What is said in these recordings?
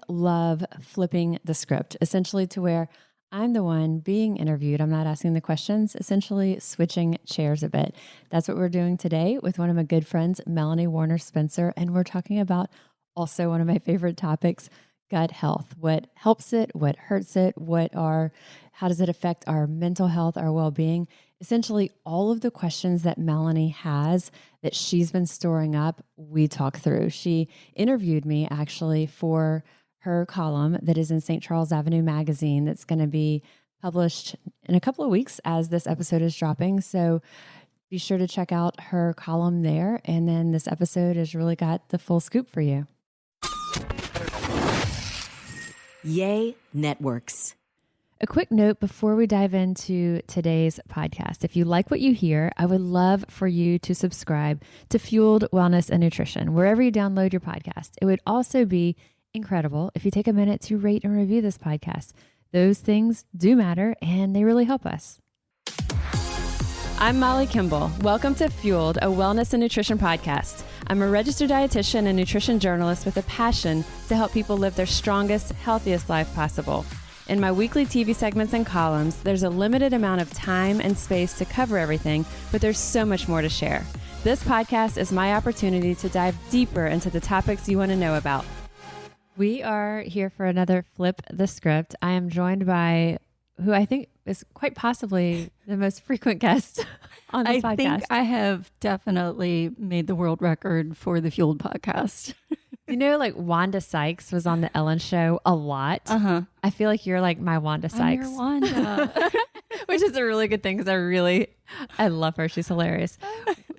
love flipping the script, essentially to where I'm the one being interviewed. I'm not asking the questions, essentially switching chairs a bit. That's what we're doing today with one of my good friends, Melanie Warner Spencer. And we're talking about also one of my favorite topics, gut health. What helps it? What hurts it? How does it affect our mental health, our well-being? Essentially, all of the questions that Melanie has that she's been storing up, we talk through. She interviewed me actually for her column that is in St. Charles Avenue magazine that's going to be published in a couple of weeks as this episode is dropping. So be sure to check out her column there. And then this episode has really got the full scoop for you. Yay Networks. A quick note before we dive into today's podcast. If you like what you hear, I would love for you to subscribe to Fueled Wellness and Nutrition, wherever you download your podcast. It would also be incredible if you take a minute to rate and review this podcast. Those things do matter and they really help us. I'm Molly Kimball. Welcome to Fueled, a wellness and nutrition podcast. I'm a registered dietitian and nutrition journalist with a passion to help people live their strongest, healthiest life possible. In my weekly TV segments and columns, there's a limited amount of time and space to cover everything, but there's so much more to share. This podcast is my opportunity to dive deeper into the topics you want to know about. We are here for another Flip the Script. I am joined by who I think is quite possibly the most frequent guest on this podcast. I think I have definitely made the world record for the Fueled podcast. You know, like Wanda Sykes was on the Ellen Show a lot. I feel like you're like my Wanda Sykes. I'm your Wanda. Which is a really good thing because I love her. She's hilarious.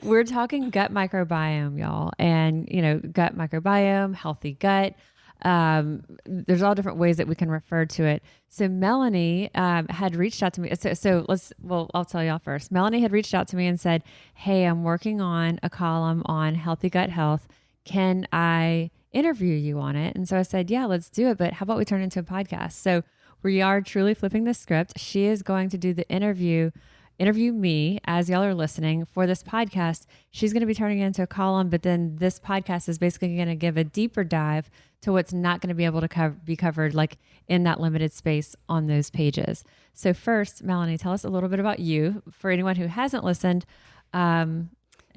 We're talking gut microbiome, y'all. And, you know, gut microbiome, healthy gut. There's all different ways that we can refer to it. So Melanie had reached out to me. I'll tell y'all first. Melanie had reached out to me and said, hey, I'm working on a column on healthy gut health. Can I interview you on it? And so I said, yeah, let's do it. But how about we turn it into a podcast? So we are truly flipping the script. She is going to do the interview me as y'all are listening for this podcast. She's going to be turning it into a column, but then this podcast is basically going to give a deeper dive to what's not going to be able to be covered like in that limited space on those pages. So first, Melanie, tell us a little bit about you for anyone who hasn't listened and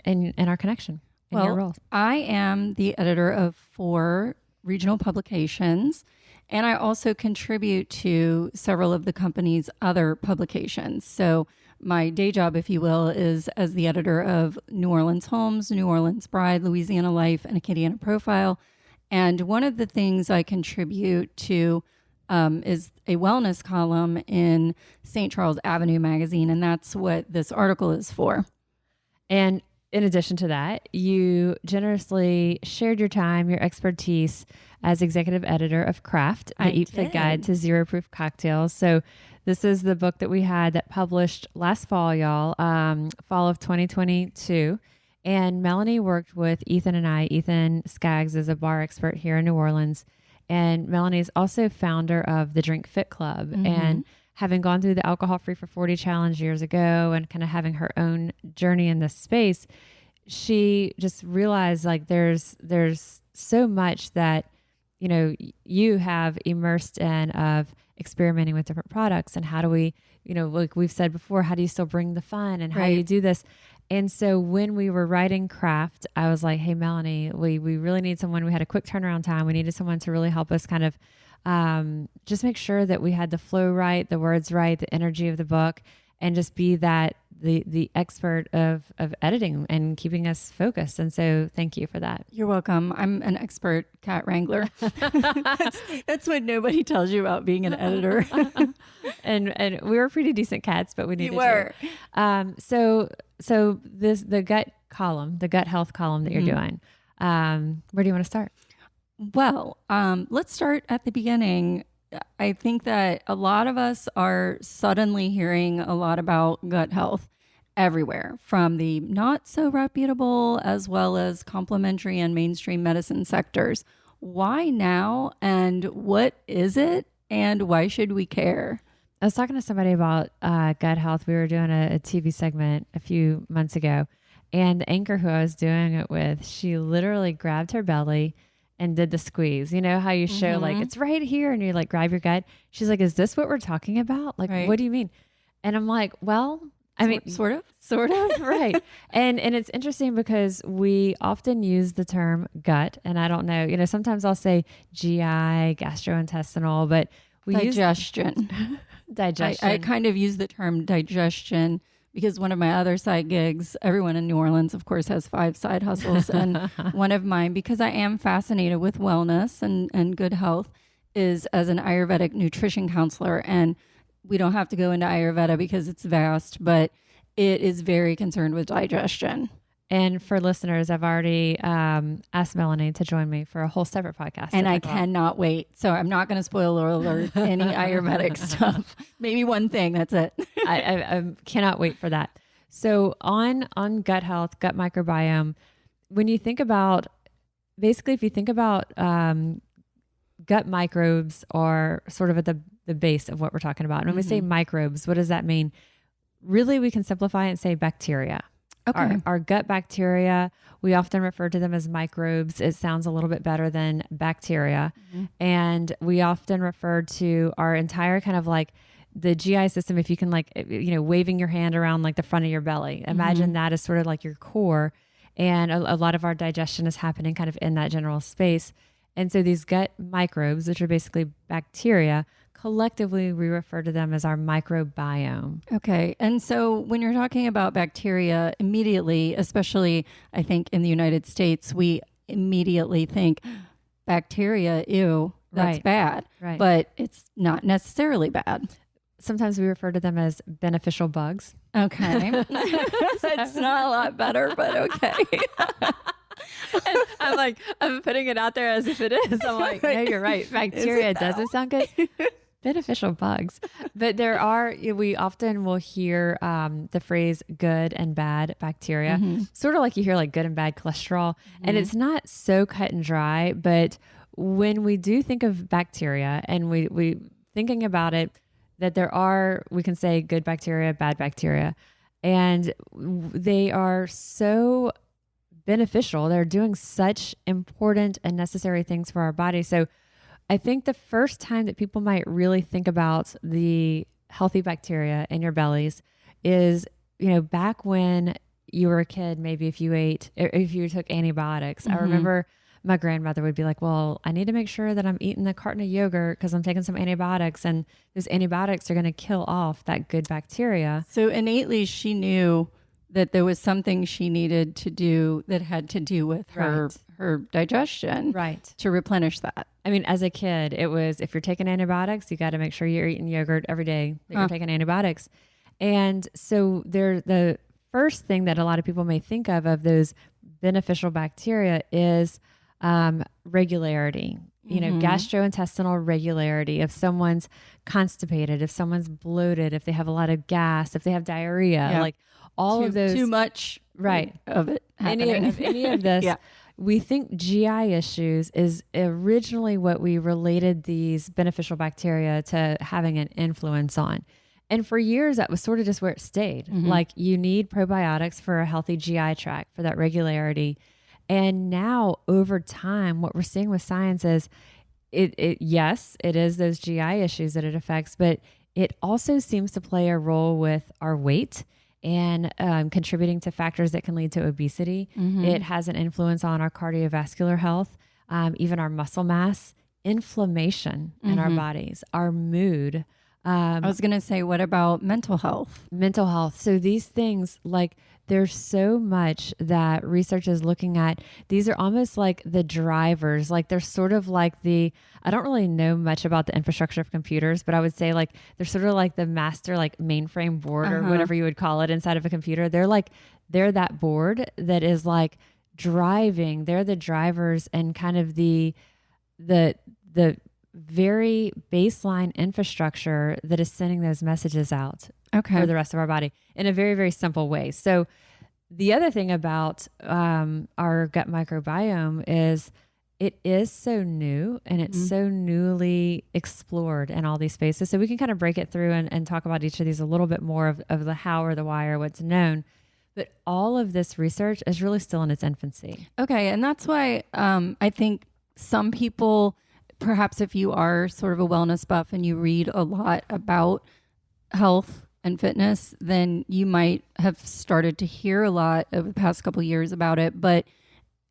our connection and your role. I am the editor of 4 regional publications, and I also contribute to several of the company's other publications. So my day job, if you will, is as the editor of New Orleans Homes, New Orleans Bride, Louisiana Life, and Acadiana Profile. And one of the things I contribute to is a wellness column in St. Charles Avenue magazine, and that's what this article is for. And in addition to that, you generously shared your time, your expertise as executive editor of Craft, the Eat Fit Guide to Zero Proof Cocktails. So this is the book that we had that published last fall, y'all, fall of 2022. And Melanie worked with Ethan and I. Ethan Skaggs is a bar expert here in New Orleans. And Melanie is also founder of the Drink Fit Club. Mm-hmm. And having gone through the Alcohol Free for 40 challenge years ago and kind of having her own journey in this space, she just realized like there's so much that, you know, you have immersed in of experimenting with different products and how do we, you know, like we've said before, how do you still bring the fun and how do you do this? And so when we were writing Craft, I was like, hey, Melanie, we really need someone. We had a quick turnaround time. We needed someone to really help us kind of just make sure that we had the flow right, the words right, the energy of the book, and just be that the expert of editing and keeping us focused. And so thank you for that. You're welcome. I'm an expert cat wrangler. That's what nobody tells you about being an editor. and we were pretty decent cats, but we needed you. So the gut column, the gut health column that you're doing, where do you want to start? Well, let's start at the beginning. I think that a lot of us are suddenly hearing a lot about gut health everywhere, from the not so reputable as well as complementary and mainstream medicine sectors. Why now, and what is it, and why should we care? I was talking to somebody about gut health. We were doing a TV segment a few months ago, and the anchor who I was doing it with, she literally grabbed her belly and did the squeeze. You know how you show like it's right here and you like grab your gut. She's like, is this what we're talking about? Like, what do you mean? And I'm like, well, I mean, sort of, right. And it's interesting because we often use the term gut, and I don't know, you know, sometimes I'll say GI, gastrointestinal, but we digestion. Digestion. I kind of use the term digestion because one of my other side gigs, everyone in New Orleans, of course, has 5 side hustles. And one of mine, because I am fascinated with wellness and good health, is as an Ayurvedic nutrition counselor. And we don't have to go into Ayurveda because it's vast, but it is very concerned with digestion. And for listeners, I've already asked Melanie to join me for a whole separate podcast. And I cannot wait. So I'm not going to spoil alert any Ayurvedic stuff. Maybe one thing. That's it. I cannot wait for that. So on gut health, gut microbiome, when you think about, basically, if you think about gut microbes are sort of at the base of what we're talking about. And when we say microbes, what does that mean? Really, we can simplify it and say bacteria. Okay. Our gut bacteria, we often refer to them as microbes. It sounds a little bit better than bacteria. And we often refer to our entire kind of like the GI system, if you can like, you know, waving your hand around like the front of your belly. Imagine that as sort of like your core. And a lot of our digestion is happening kind of in that general space. And so these gut microbes, which are basically bacteria, collectively, we refer to them as our microbiome. Okay. And so when you're talking about bacteria, immediately, especially I think in the United States, we immediately think bacteria, ew, that's bad. Right. But it's not necessarily bad. Sometimes we refer to them as beneficial bugs. Okay. It's not a lot better, but okay. I'm putting it out there as if it is. I'm like, no, you're right. Bacteria doesn't sound good. Beneficial bugs. But we often will hear the phrase good and bad bacteria, sort of like you hear like good and bad cholesterol. And it's not so cut and dry, but when we do think of bacteria and we thinking about it, that there are, we can say good bacteria, bad bacteria, and they are so beneficial. They're doing such important and necessary things for our body. So I think the first time that people might really think about the healthy bacteria in your bellies is, you know, back when you were a kid, maybe if you took antibiotics. I remember my grandmother would be like, well, I need to make sure that I'm eating the carton of yogurt because I'm taking some antibiotics, and those antibiotics are going to kill off that good bacteria. So innately she knew that there was something she needed to do that had to do with her digestion, right, to replenish that. I mean, as a kid, it was, if you're taking antibiotics, you got to make sure you're eating yogurt every day that you're taking antibiotics. And so the first thing that a lot of people may think of those beneficial bacteria is regularity, you know, gastrointestinal regularity. If someone's constipated, if someone's bloated, if they have a lot of gas, if they have diarrhea, like all of those. Too much of it happening. Any of this. We think GI issues is originally what we related these beneficial bacteria to having an influence on. And for years, that was sort of just where it stayed. Like, you need probiotics for a healthy GI tract, for that regularity. And now over time, what we're seeing with science is yes, it is those GI issues that it affects, but it also seems to play a role with our weight and contributing to factors that can lead to obesity. It has an influence on our cardiovascular health, even our muscle mass, inflammation in our bodies, our mood. I was going to say, what about mental health? Mental health. So these things, like, there's so much that research is looking at. These are almost like the drivers. Like, they're sort of like I don't really know much about the infrastructure of computers, but I would say like they're sort of like the master like mainframe board or whatever you would call it inside of a computer. They're that board that is like driving. They're the drivers and kind of the very baseline infrastructure that is sending those messages out for the rest of our body in a very, very simple way. So the other thing about our gut microbiome is it is so new and it's so newly explored in all these spaces. So we can kind of break it through and talk about each of these a little bit more of the how or the why or what's known. But all of this research is really still in its infancy. Okay. And that's why I think some people, perhaps if you are sort of a wellness buff and you read a lot about health and fitness, then you might have started to hear a lot over the past couple of years about it. But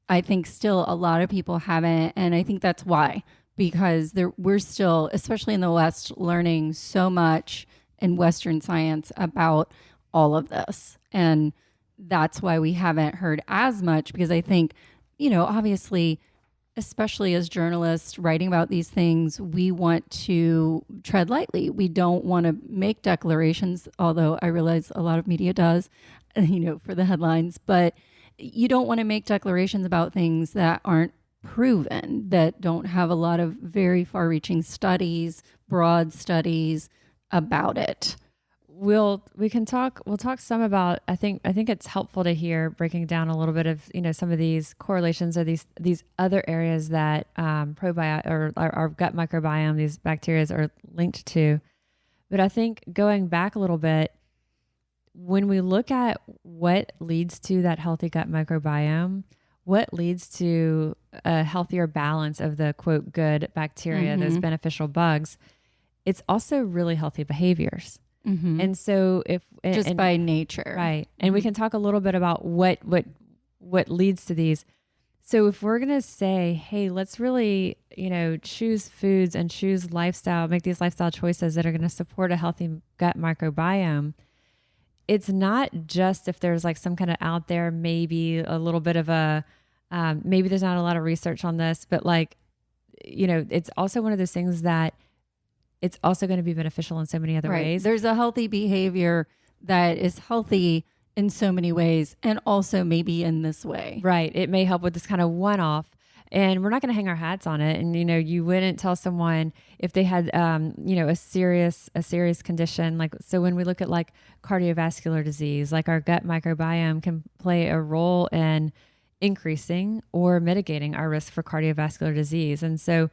I think still a lot of people haven't. And I think that's why, because we're still, especially in the West, learning so much in Western science about all of this. And that's why we haven't heard as much, because I think, obviously, especially as journalists writing about these things, we want to tread lightly. We don't want to make declarations, although I realize a lot of media does, for the headlines. But you don't want to make declarations about things that aren't proven, that don't have a lot of very far-reaching studies, broad studies about it. We'll talk some about, I think it's helpful to hear breaking down a little bit of, some of these correlations or these other areas that probiotic or our gut microbiome, these bacteria are linked to. But I think going back a little bit, when we look at what leads to that healthy gut microbiome, what leads to a healthier balance of the quote good bacteria, those beneficial bugs, it's also really healthy behaviors. Mm-hmm. And so by nature. Right. And we can talk a little bit about what leads to these. So if we're going to say, hey, let's really, choose foods and choose lifestyle, make these lifestyle choices that are going to support a healthy gut microbiome, it's not just if there's like some kind of out there, maybe a little bit of a, maybe there's not a lot of research on this, but it's also one of those things that it's also going to be beneficial in so many other ways. There's a healthy behavior that is healthy in so many ways, and also maybe in this way. Right. It may help with this kind of one-off, and we're not going to hang our hats on it. And, you wouldn't tell someone if they had, a serious condition. So when we look at like cardiovascular disease, like our gut microbiome can play a role in increasing or mitigating our risk for cardiovascular disease. And so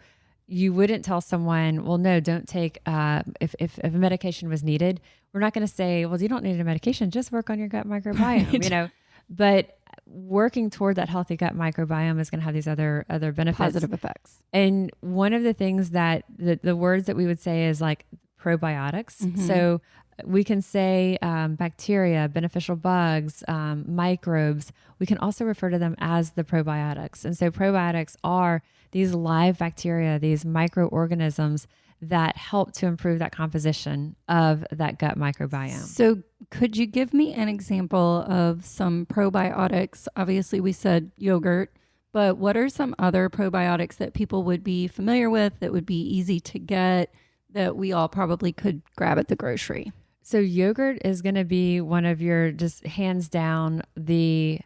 you wouldn't tell someone, well, no, don't take, if a medication was needed, we're not going to say, well, you don't need a medication, just work on your gut microbiome, Right. But working toward that healthy gut microbiome is going to have these other benefits. Positive effects. And one of the things that the words that we would say is like probiotics. Mm-hmm. So we can say bacteria, beneficial bugs, microbes. We can also refer to them as the probiotics. And so probiotics are these live bacteria, these microorganisms that help to improve that composition of that gut microbiome. So could you give me an example of some probiotics? Obviously, we said yogurt, but what are some other probiotics that people would be familiar with, that would be easy to get, that we all probably could grab at the grocery? So yogurt is going to be one of your, just hands down, the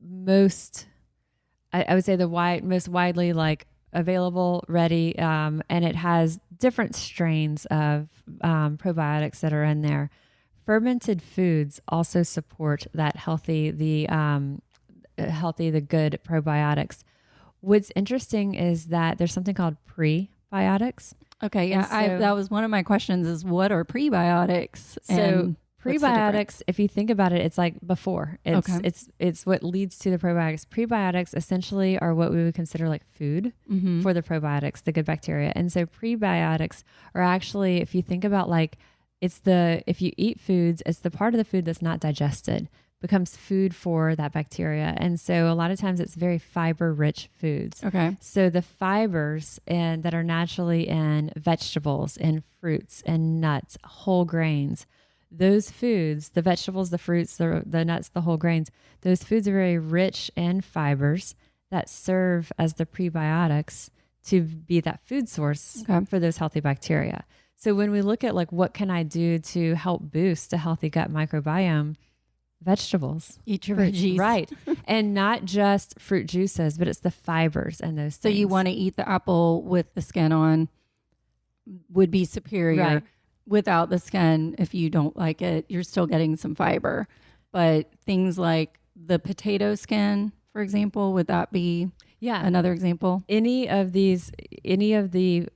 most, I would say most widely available, ready, and it has different strains of probiotics that are in there. Fermented foods also support that the good probiotics. What's interesting is that there's something called prebiotics. Okay, yeah, so, that was one of my questions, is what are prebiotics? So prebiotics, if you think about it, it's like before. It's what leads to the probiotics. Prebiotics essentially are what we would consider like food for the probiotics, the good bacteria. And so prebiotics are actually, if you think about if you eat foods, it's the part of the food that's not digested, becomes food for that bacteria. And so a lot of times it's very fiber-rich foods. Okay. So the fibers that are naturally in vegetables and fruits and nuts, whole grains, those foods, the vegetables, the fruits, the nuts, the whole grains, those foods are very rich in fibers that serve as the prebiotics to be that food source for those healthy bacteria. So when we look at what can I do to help boost a healthy gut microbiome, vegetables. Eat your veggies. Right. And not just fruit juices, but it's the fibers and those things. So you want to eat the apple with the skin on would be superior. Right. Without the skin, if you don't like it, you're still getting some fiber. But things like the potato skin, for example, would that be another example? Any of the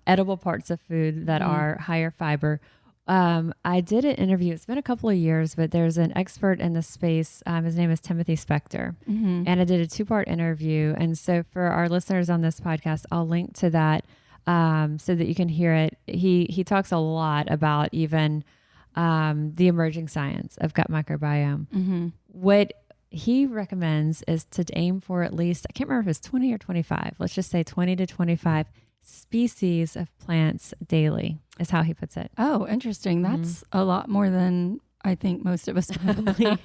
edible parts of food that are higher fiber, I did an interview. It's been a couple of years, but there's an expert in the space. His name is Timothy Spector. And I did a 2-part interview. And so for our listeners on this podcast, I'll link to that so that you can hear it. He talks a lot about even the emerging science of gut microbiome. What he recommends is to aim for at least, I can't remember if it's 20 or 25, let's just say 20 to 25 species of plants daily is how he puts it. Oh, interesting. That's a lot more than I think most of us probably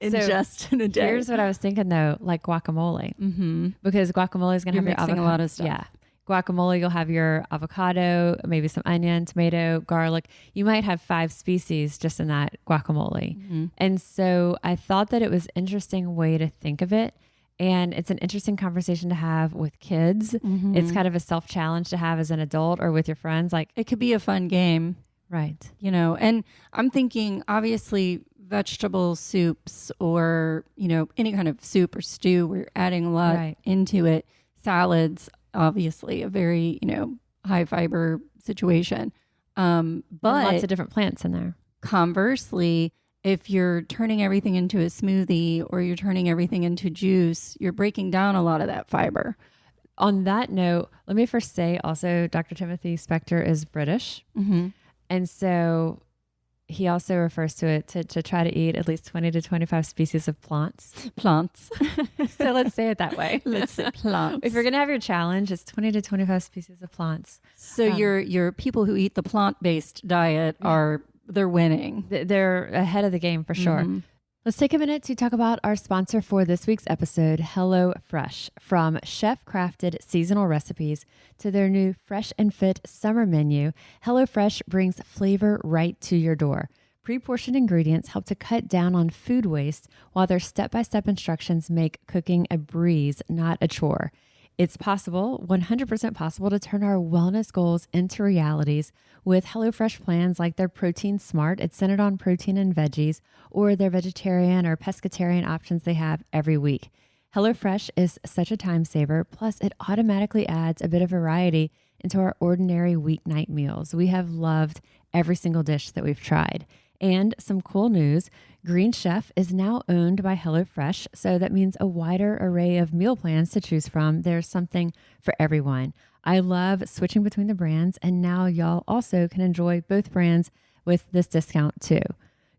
ingest in a day. Here's what I was thinking though, like guacamole, because guacamole is going to have mixing a lot of stuff. Yeah. Guacamole, you'll have your avocado, maybe some onion, tomato, garlic. You might have 5 species just in that guacamole. And so I thought that it was an interesting way to think of it. And it's an interesting conversation to have with kids. It's kind of a self-challenge to have as an adult or with your friends. Like, it could be a fun game. Right. You know, and I'm thinking obviously vegetable soups or, you know, any kind of soup or stew, we're adding a lot into it. Salads, obviously a very, you know, high fiber situation. But lots of different plants in there. Conversely, if you're turning everything into a smoothie or you're turning everything into juice, you're breaking down a lot of that fiber. On that note, let me first say also, Dr. Timothy Spector is British. And so he also refers to it to try to eat at least 20 to 25 species of plants. So let's say it that way. Let's say plants. If you're going to have your challenge, it's 20 to 25 species of plants. So your people who eat the plant-based diet they're winning. They're ahead of the game for sure. Let's take a minute to talk about our sponsor for this week's episode, HelloFresh. From chef-crafted seasonal recipes to their new Fresh and Fit summer menu, HelloFresh brings flavor right to your door. Pre-portioned ingredients help to cut down on food waste, while their step-by-step instructions make cooking a breeze, not a chore. It's possible, 100% possible, to turn our wellness goals into realities with HelloFresh plans like their Protein Smart. It's centered on protein and veggies, or their vegetarian or pescatarian options they have every week. HelloFresh is such a time saver, plus it automatically adds a bit of variety into our ordinary weeknight meals. We have loved every single dish that we've tried. And some cool news, Green Chef is now owned by HelloFresh, so that means a wider array of meal plans to choose from. There's something for everyone. I love switching between the brands, and now y'all also can enjoy both brands with this discount too.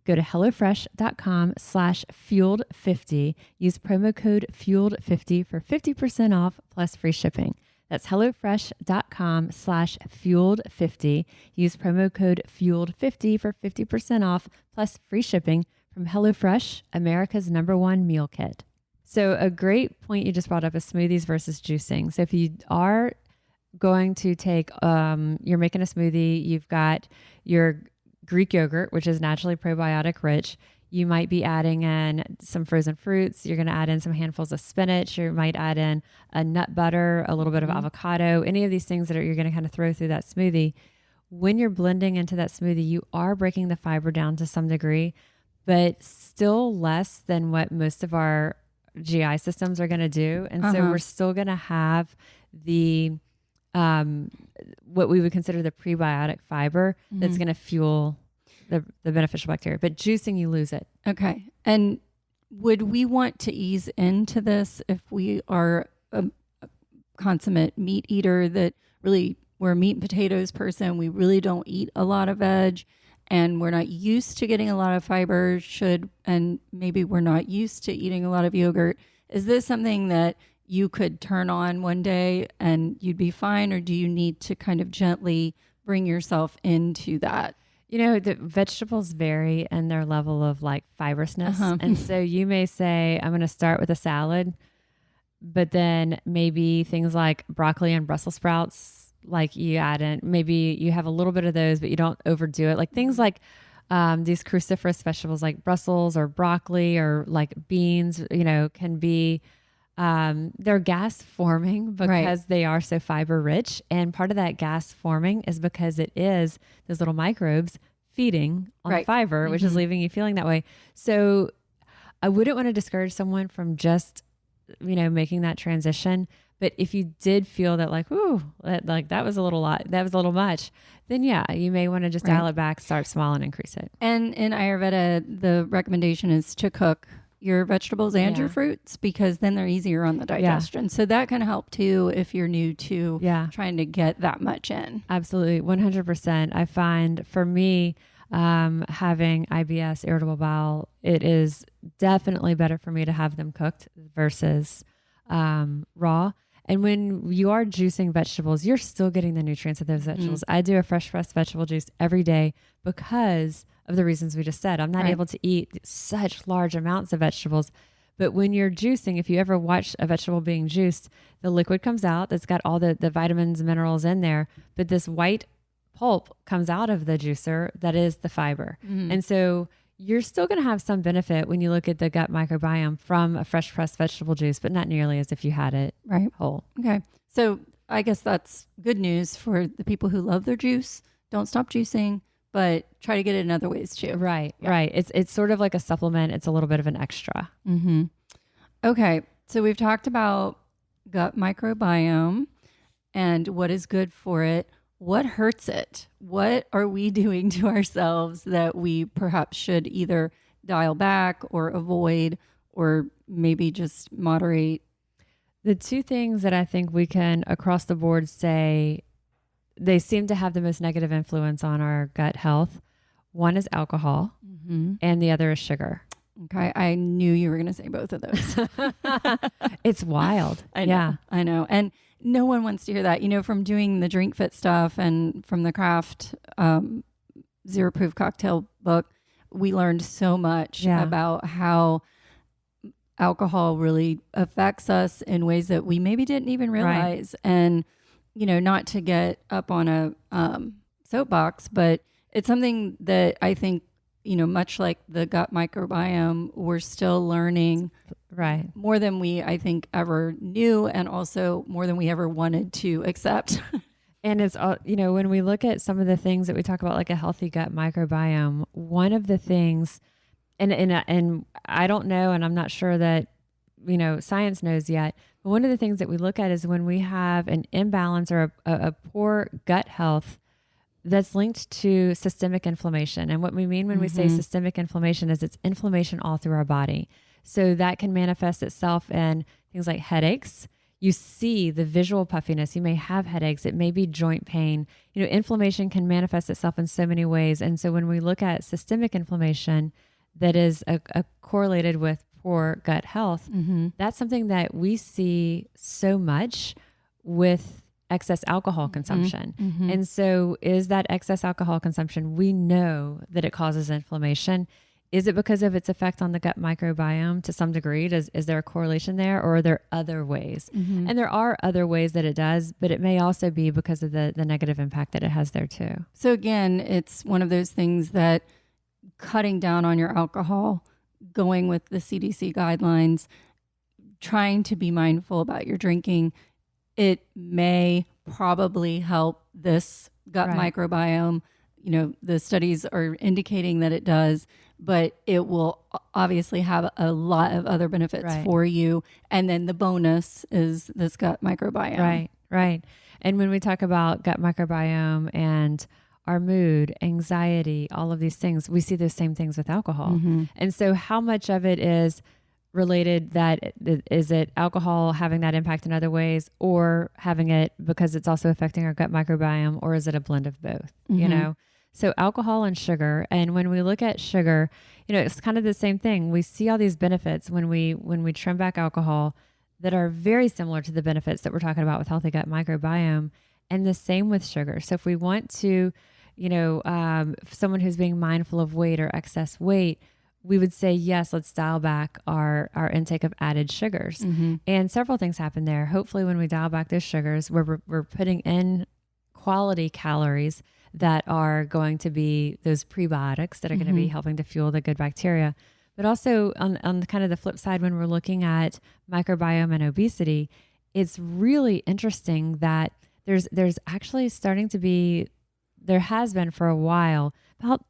Go to HelloFresh.com/fueled50. Use promo code fueled50 for 50% off plus free shipping. That's HelloFresh.com/fueled50. Use promo code fueled50 for 50% off plus free shipping from HelloFresh, America's #1 meal kit. So a great point you just brought up is smoothies versus juicing. So if you are going to take, you're making a smoothie, you've got your Greek yogurt, which is naturally probiotic rich. You might be adding in some frozen fruits. You're going to add in some handfuls of spinach. You might add in a nut butter, a little bit of avocado, any of these things that you're going to kind of throw through that smoothie. When you're blending into that smoothie, you are breaking the fiber down to some degree, but still less than what most of our GI systems are going to do. And so we're still going to have the what we would consider the prebiotic fiber that's going to fuel the beneficial bacteria. But juicing, you lose it. Okay. And would we want to ease into this if we are a consummate meat eater, that really we're a meat and potatoes person, we really don't eat a lot of veg, and we're not used to getting a lot of fiber, and maybe we're not used to eating a lot of yogurt? Is this something that you could turn on one day and you'd be fine, or do you need to kind of gently bring yourself into that? You know, the vegetables vary in their level of like fibrousness. And so you may say, I'm going to start with a salad, but then maybe things like broccoli and Brussels sprouts, like you add in, maybe you have a little bit of those, but you don't overdo it. Like things like these cruciferous vegetables like Brussels or broccoli or like beans, you know, can be, they're gas forming because they are so fiber rich. And part of that gas forming is because it is those little microbes feeding on the fiber, which is leaving you feeling that way. So I wouldn't want to discourage someone from just, you know, making that transition, But if you did feel that like, ooh, that was a little lot, that was a little much, then yeah, you may want to just dial it back, start small and increase it. And in Ayurveda, the recommendation is to cook your vegetables and your fruits, because then they're easier on the digestion. So that can help too if you're new to trying to get that much in. Absolutely. 100%. I find for me, having IBS, irritable bowel, it is definitely better for me to have them cooked versus raw. And when you are juicing vegetables, you're still getting the nutrients of those vegetables. I do a fresh pressed vegetable juice every day because of the reasons we just said. I'm not able to eat such large amounts of vegetables. But when you're juicing, if you ever watch a vegetable being juiced, the liquid comes out that's got all the vitamins, minerals in there. But this white pulp comes out of the juicer that is the fiber. And so you're still going to have some benefit when you look at the gut microbiome from a fresh pressed vegetable juice, but not nearly as if you had it whole. Okay. So I guess that's good news for the people who love their juice. Don't stop juicing, but try to get it in other ways too. Right. It's sort of like a supplement. It's a little bit of an extra. Okay. So we've talked about gut microbiome and what is good for it. What hurts it? What are we doing to ourselves that we perhaps should either dial back or avoid, or maybe just moderate? The two things that I think we can across the board say they seem to have the most negative influence on our gut health. One is alcohol and the other is sugar. Okay. I knew you were going to say both of those. It's wild. I know. And no one wants to hear that, from doing the Drink Fit stuff and from the Craft Zero Proof Cocktail book. We learned so much about how alcohol really affects us in ways that we maybe didn't even realize. And, not to get up on a soapbox, but it's something that I think, much like the gut microbiome, we're still learning more than we, I think, ever knew, and also more than we ever wanted to accept. And it's all, when we look at some of the things that we talk about, like a healthy gut microbiome, one of the things, and I don't know, and I'm not sure that, science knows yet, but one of the things that we look at is when we have an imbalance or a poor gut health, that's linked to systemic inflammation. And what we mean when we say systemic inflammation is it's inflammation all through our body. So that can manifest itself in things like headaches. You see the visual puffiness. You may have headaches. It may be joint pain. Inflammation can manifest itself in so many ways. And so when we look at systemic inflammation that is correlated with poor gut health, that's something that we see so much with excess alcohol consumption. And so is that excess alcohol consumption, we know that it causes inflammation. Is it because of its effect on the gut microbiome to some degree? Is there a correlation there, or are there other ways? And there are other ways that it does, but it may also be because of the negative impact that it has there too. So again, it's one of those things that cutting down on your alcohol, going with the CDC guidelines, trying to be mindful about your drinking, it may probably help this gut microbiome. The studies are indicating that it does, but it will obviously have a lot of other benefits for you. And then the bonus is this gut microbiome. Right. And when we talk about gut microbiome and our mood, anxiety, all of these things, we see those same things with alcohol. And so how much of it is related, that is it alcohol having that impact in other ways, or having it because it's also affecting our gut microbiome, or is it a blend of both? So alcohol and sugar. And when we look at sugar, it's kind of the same thing. We see all these benefits when we trim back alcohol that are very similar to the benefits that we're talking about with healthy gut microbiome, and the same with sugar. So if we want to, someone who's being mindful of weight or excess weight, we would say, yes, let's dial back our intake of added sugars. And several things happen there. Hopefully when we dial back those sugars, we're putting in quality calories that are going to be those prebiotics that are going to be helping to fuel the good bacteria. But also on kind of the flip side, when we're looking at microbiome and obesity, it's really interesting that there's actually starting to be, there has been for a while, about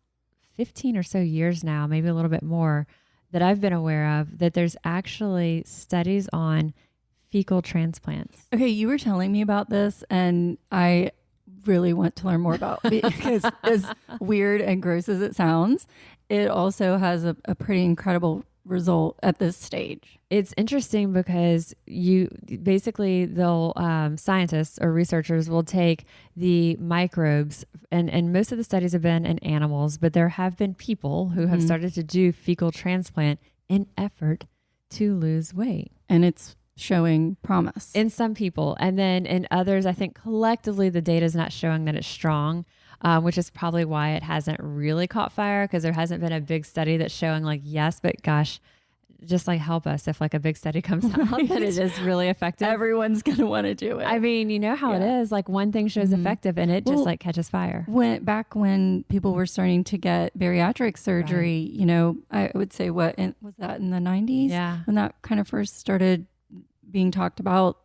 15 or so years now, maybe a little bit more, that I've been aware of, that there's actually studies on fecal transplants. Okay, you were telling me about this, and I really want to learn more about it because as weird and gross as it sounds, it also has a pretty incredible result at this stage. It's interesting because they'll scientists or researchers will take the microbes, and most of the studies have been in animals, but there have been people who have started to do fecal transplant in effort to lose weight. And it's showing promise in some people. And then in others, I think collectively the data is not showing that it's strong, which is probably why it hasn't really caught fire, because there hasn't been a big study that's showing like, yes, but gosh, just like help us if like a big study comes out that it is really effective. Everyone's going to want to do it. I mean, you know how it is. Like one thing shows effective and it just like catches fire. Back when people were starting to get bariatric surgery, you know, I would say was that in the 90s? Yeah. When that kind of first started being talked about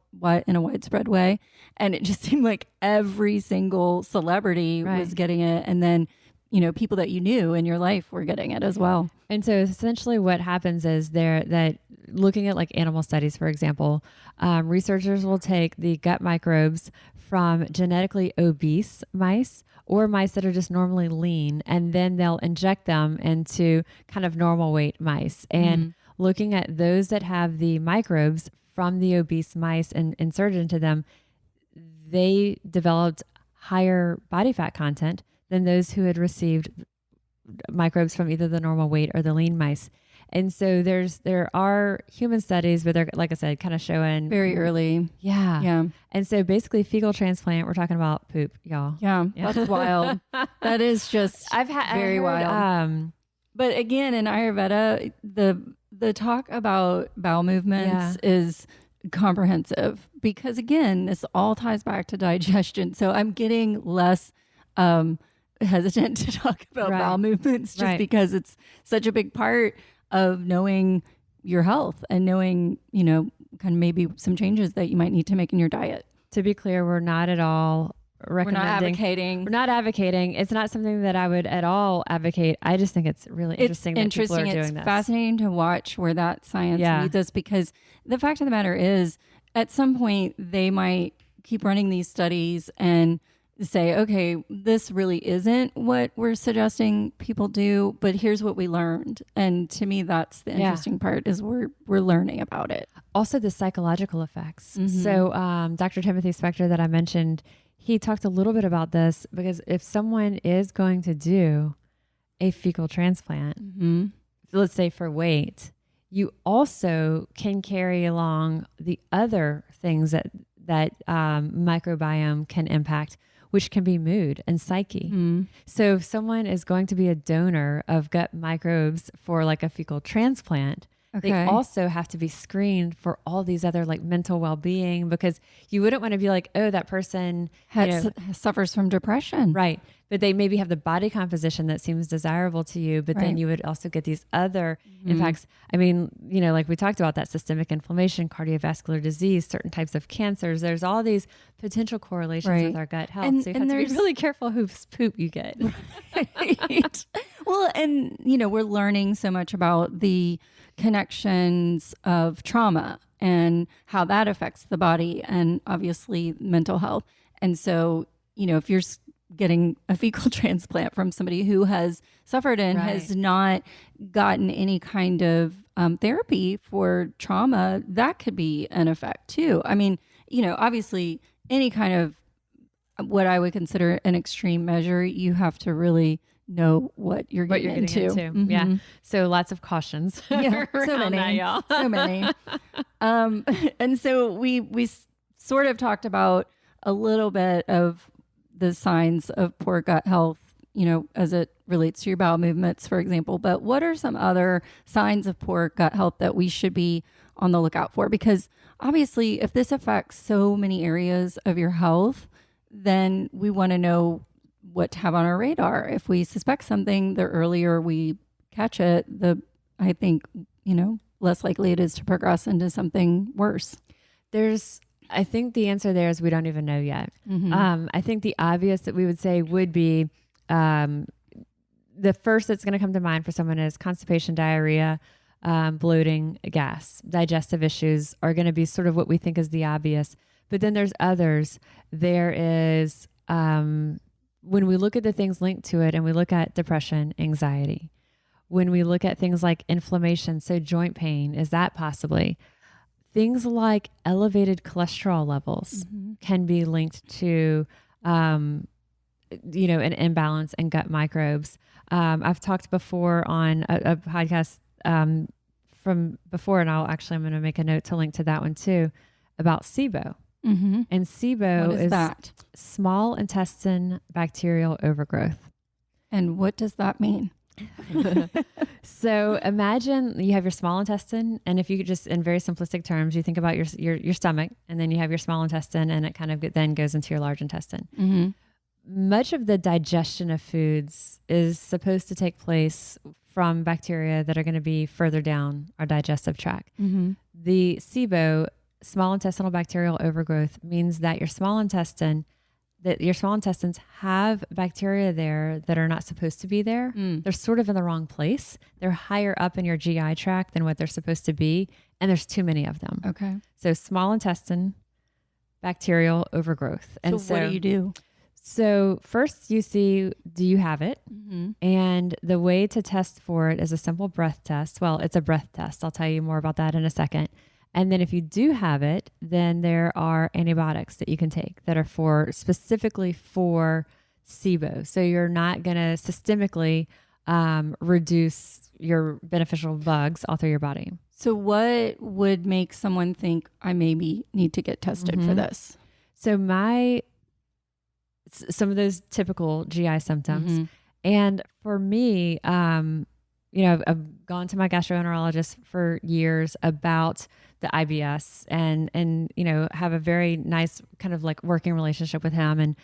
in a widespread way. And it just seemed like every single celebrity was getting it. And then, you know, people that you knew in your life were getting it as well. And so essentially what happens is that looking at like animal studies, for example, researchers will take the gut microbes from genetically obese mice or mice that are just normally lean, and then they'll inject them into kind of normal weight mice. And looking at those that have the microbes from the obese mice and inserted into them, they developed higher body fat content than those who had received microbes from either the normal weight or the lean mice. And so there are human studies, but they're, like I said, kind of showing very early. Yeah. Yeah. And so basically fecal transplant, we're talking about poop, y'all. Yeah. That's wild. That is just very wild. But again, in Ayurveda, the talk about bowel movements is comprehensive because again, this all ties back to digestion. So I'm getting less hesitant to talk about bowel movements just because it's such a big part of knowing your health and knowing, you know, kind of maybe some changes that you might need to make in your diet. To be clear, we're not at all recommending. We're not advocating. It's not something that I would at all advocate. I just think it's really interesting that people are doing this. It's fascinating to watch where that science leads us, because the fact of the matter is at some point they might keep running these studies and say, okay, this really isn't what we're suggesting people do, but here's what we learned. And to me, that's the interesting part, is we're learning about it. Also the psychological effects. So Dr. Timothy Spector that I mentioned, he talked a little bit about this, because if someone is going to do a fecal transplant, let's say for weight, you also can carry along the other things that microbiome can impact, which can be mood and psyche. So if someone is going to be a donor of gut microbes for like a fecal transplant, they also have to be screened for all these other like mental well-being, because you wouldn't want to be like, oh, that person suffers from depression. Right. But they maybe have the body composition that seems desirable to you, but then you would also get these other impacts. I mean, you know, like we talked about, that systemic inflammation, cardiovascular disease, certain types of cancers. There's all these potential correlations with our gut health. So you have to be really careful whose poop you get. Right. Well, and you know, we're learning so much about the connections of trauma and how that affects the body and obviously mental health. And so, you know, if you're getting a fecal transplant from somebody who has suffered and has not gotten any kind of therapy for trauma, that could be an effect too. I mean, you know, obviously any kind of what I would consider an extreme measure, you have to really know what you're getting into. Yeah. So lots of cautions. Yeah. So many. That, y'all. So many. And so we sort of talked about a little bit of the signs of poor gut health, you know, as it relates to your bowel movements, for example. But what are some other signs of poor gut health that we should be on the lookout for? Because obviously, if this affects so many areas of your health, then we want to know what to have on our radar. If we suspect something, the earlier we catch it, I think, you know, less likely it is to progress into something worse. I think the answer there is we don't even know yet. I think the obvious that we would say would be the first that's going to come to mind for someone is constipation, diarrhea, bloating, gas. Digestive issues are going to be sort of what we think is the obvious. But then there's others. There is, when we look at the things linked to it and we look at depression, anxiety, when we look at things like inflammation, so joint pain, is that possibly? Things like elevated cholesterol levels can be linked to, an imbalance in gut microbes. I've talked before on a podcast from before, and I'm going to make a note to link to that one too, about SIBO. And SIBO is that? Small intestine bacterial overgrowth. And what does that mean? So imagine you have your small intestine, and if you could just, in very simplistic terms, you think about your stomach, and then you have your small intestine, and it kind of then goes into your large intestine. Much of the digestion of foods is supposed to take place from bacteria that are going to be further down our digestive tract. The SIBO, small intestinal bacterial overgrowth, means that your small intestines have bacteria there that are not supposed to be there. They're sort of in the wrong place. They're higher up in your GI tract than what they're supposed to be, and there's too many of them. Okay. So small intestine bacterial overgrowth. And so what do you do? So first you see, do you have it? And the way to test for it is a simple breath test. Well, it's a breath test. I'll tell you more about that in a second. And then if you do have it, then there are antibiotics that you can take that are specifically for SIBO. So you're not going to systemically reduce your beneficial bugs all through your body. So what would make someone think I maybe need to get tested for this? So some of those typical GI symptoms. And for me, I've gone to my gastroenterologist for years about the IBS and have a very nice kind of like working relationship with him. And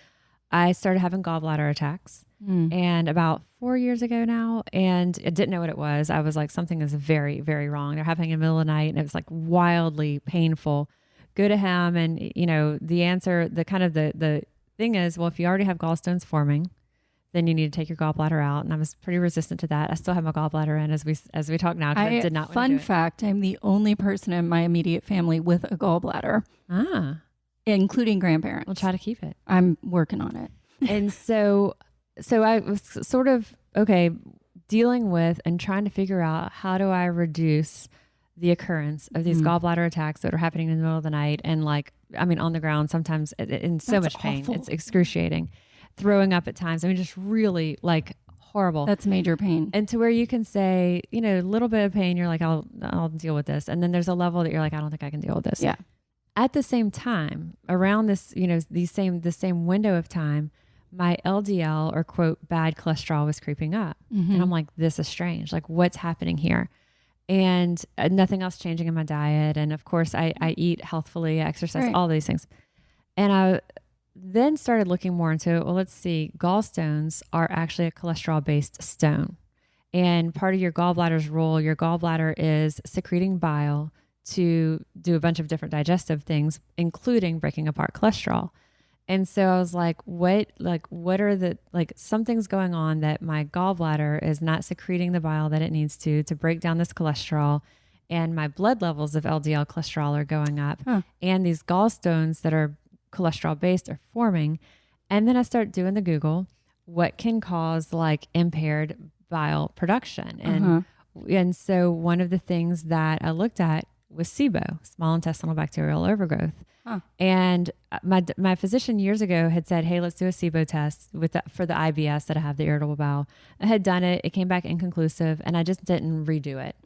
I started having gallbladder attacks and about 4 years ago now, and I didn't know what it was. I was like, something is very, very wrong. They're happening in the middle of the night, and it was like wildly painful. Go to him, and the answer, the thing is, well, if you already have gallstones forming, then you need to take your gallbladder out. And I was pretty resistant to that. I still have my gallbladder in as we talk now, because I did not want to do it. Fun fact, I'm the only person in my immediate family with a gallbladder, including grandparents. We'll try to keep it. I'm working on it. And so I was sort of, dealing with and trying to figure out, how do I reduce the occurrence of these gallbladder attacks that are happening in the middle of the night, and on the ground sometimes in so much pain. Awful. It's excruciating. Throwing up at times. Just really horrible. That's major pain. And to where you can say, a little bit of pain, you're like, I'll deal with this. And then there's a level that you're like, I don't think I can deal with this. Yeah. At the same time, around this, the same window of time, my LDL, or quote, bad cholesterol, was creeping up. And I'm like, this is strange. Like, what's happening here? And nothing else changing in my diet. And of course I eat healthfully, I exercise, all these things. And I then started looking more into it. Well, let's see, gallstones are actually a cholesterol-based stone. And part of your gallbladder's role, your gallbladder is secreting bile to do a bunch of different digestive things, including breaking apart cholesterol. And so I was like, what are something's going on that my gallbladder is not secreting the bile that it needs to break down this cholesterol. And my blood levels of LDL cholesterol are going up. And these gallstones that are cholesterol based are forming. And then I start doing the Google, what can cause impaired bile production? And so one of the things that I looked at was SIBO, small intestinal bacterial overgrowth. And my physician years ago had said, hey, let's do a SIBO test for the IBS that I have, the irritable bowel. I had done it. It came back inconclusive, and I just didn't redo it.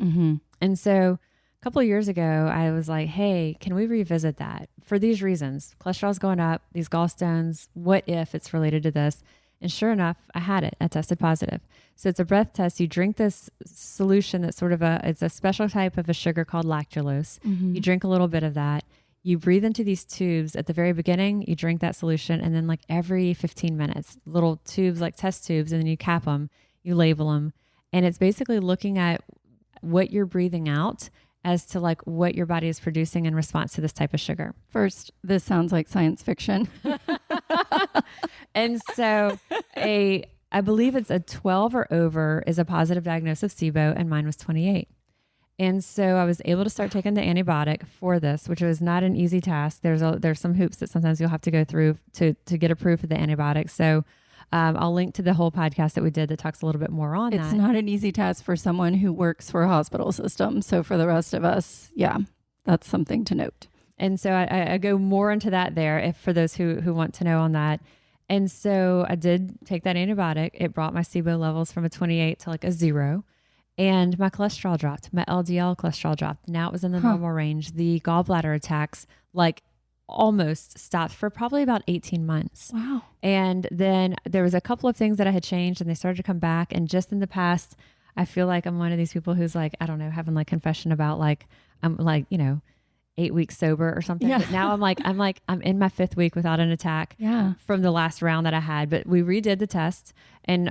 And so a couple of years ago, I was like, hey, can we revisit that for these reasons? Cholesterol's going up, these gallstones, what if it's related to this? And sure enough, I had it. I tested positive. So it's a breath test. You drink this solution that's it's a special type of a sugar called lactulose. You drink a little bit of that. You breathe into these tubes at the very beginning, you drink that solution, and then every 15 minutes, little tubes, like test tubes, and then you cap them, you label them. And it's basically looking at what you're breathing out as to what your body is producing in response to this type of sugar. First, this sounds like science fiction. And so I believe it's a 12 or over is a positive diagnosis of SIBO, and mine was 28. And so I was able to start taking the antibiotic for this, which was not an easy task. There's some hoops that sometimes you'll have to go through to get approved for the antibiotic. So I'll link to the whole podcast that we did that talks a little bit more on that. It's not an easy task for someone who works for a hospital system. So for the rest of us, yeah, that's something to note. And so I go more into that there if for those who want to know on that. And so I did take that antibiotic. It brought my SIBO levels from a 28 to like a 0. And my cholesterol dropped. My LDL cholesterol dropped. Now it was in the normal range. The gallbladder attacks like almost stopped for probably about 18 months. Wow. And then there was a couple of things that I had changed and they started to come back. And just in the past, I feel like I'm one of these people who's like, I don't know, having like confession about like, I'm like, 8 weeks sober or something. Yeah. But now I'm in my 5th week without an attack from the last round that I had. But we redid the test. And,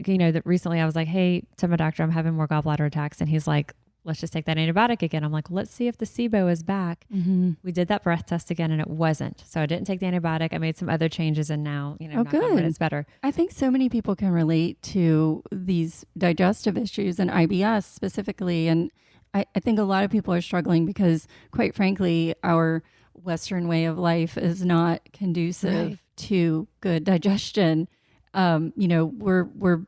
that recently I was like, hey, to my doctor, I'm having more gallbladder attacks. And he's like, let's just take that antibiotic again. I'm like, let's see if the SIBO is back. Mm-hmm. We did that breath test again and it wasn't. So I didn't take the antibiotic. I made some other changes and now, good. It's better. I think so many people can relate to these digestive issues and IBS specifically. And I think a lot of people are struggling because, quite frankly, our Western way of life is not conducive to good digestion. We're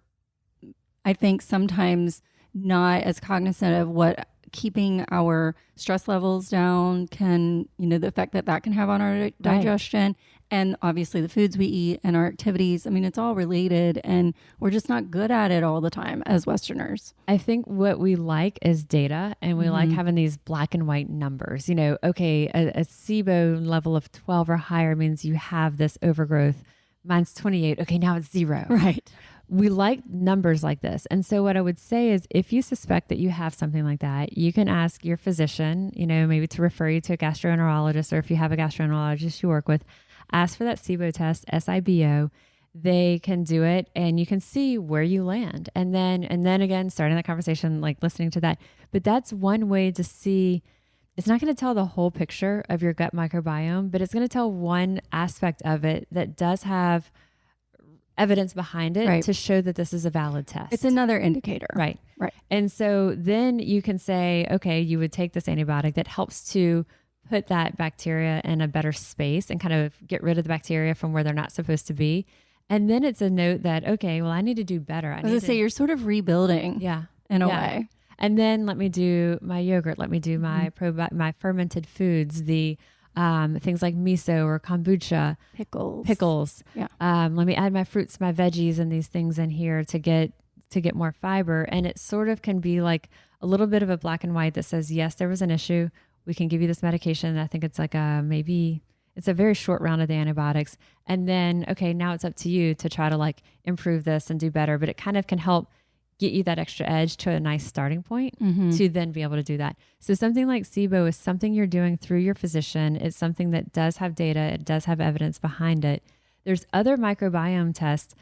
I think sometimes not as cognizant of what keeping our stress levels down can, the effect that can have on our digestion. And obviously the foods we eat and our activities. I mean, it's all related and we're just not good at it all the time as Westerners. I think what we like is data and we like having these black and white numbers. Okay, a SIBO level of 12 or higher means you have this overgrowth. Mine's 28. Okay, now it's 0. Right. We like numbers like this. And so what I would say is if you suspect that you have something like that, you can ask your physician, maybe to refer you to a gastroenterologist, or if you have a gastroenterologist you work with, ask for that SIBO test, SIBO. They can do it and you can see where you land. And then again, starting that conversation, like listening to that. But that's one way to see. It's not going to tell the whole picture of your gut microbiome, but it's going to tell one aspect of it that does have evidence behind it to show that this is a valid test. It's another indicator. Right. And so then you can say, okay, you would take this antibiotic that helps to put that bacteria in a better space and kind of get rid of the bacteria from where they're not supposed to be. And then it's a note that, okay, well, I need to do better. I was going to say, you're sort of rebuilding in a way. And then let me do my yogurt. Let me do my my fermented foods, the things like miso or kombucha, pickles. Yeah. Let me add my fruits, my veggies, and these things in here to get more fiber. And it sort of can be like a little bit of a black and white that says, yes, there was an issue. We can give you this medication. I think it's like it's a very short round of the antibiotics. And then, okay, now it's up to you to try to like improve this and do better. But it kind of can help get you that extra edge to a nice starting point to then be able to do that. So something like SIBO is something you're doing through your physician. It's something that does have data. It does have evidence behind it. There's other microbiome tests.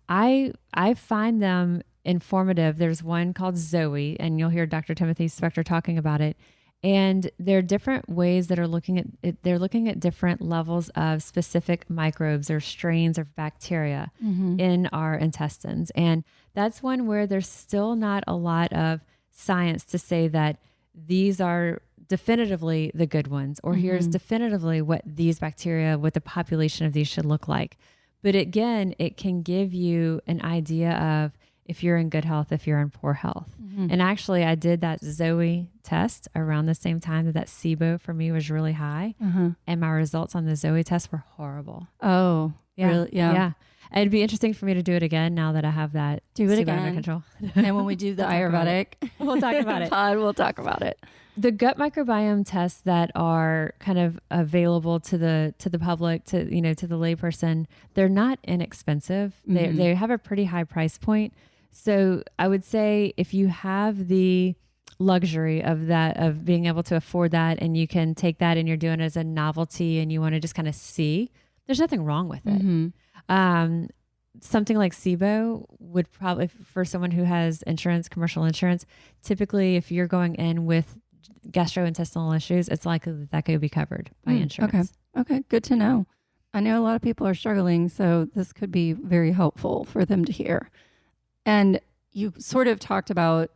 I find them informative. There's one called Zoe, and you'll hear Dr. Timothy Spector talking about it. And there are different ways that are looking at it. They're looking at different levels of specific microbes or strains of bacteria in our intestines. And that's one where there's still not a lot of science to say that these are definitively the good ones, or here's definitively what these bacteria, what the population of these should look like. But again, it can give you an idea of if you're in good health, if you're in poor health. And actually I did that Zoe test around the same time that SIBO for me was really high. And my results on the Zoe test were horrible. Oh, yeah. Really? Yeah. It'd be interesting for me to do it again now that I have that. Do it SIBO again. under control. And when we do the Ayurvedic, we'll talk about it. We'll talk about it. The gut microbiome tests that are kind of available to the public, to the layperson, they're not inexpensive. They have a pretty high price point. So I would say if you have the luxury of being able to afford that, and you can take that and you're doing it as a novelty and you want to just kind of see, there's nothing wrong with it. Something like SIBO would probably, for someone who has insurance, commercial insurance, typically if you're going in with gastrointestinal issues, it's likely that could be covered by insurance. Okay. Good to know. I know a lot of people are struggling, so this could be very helpful for them to hear. And, you sort of talked about,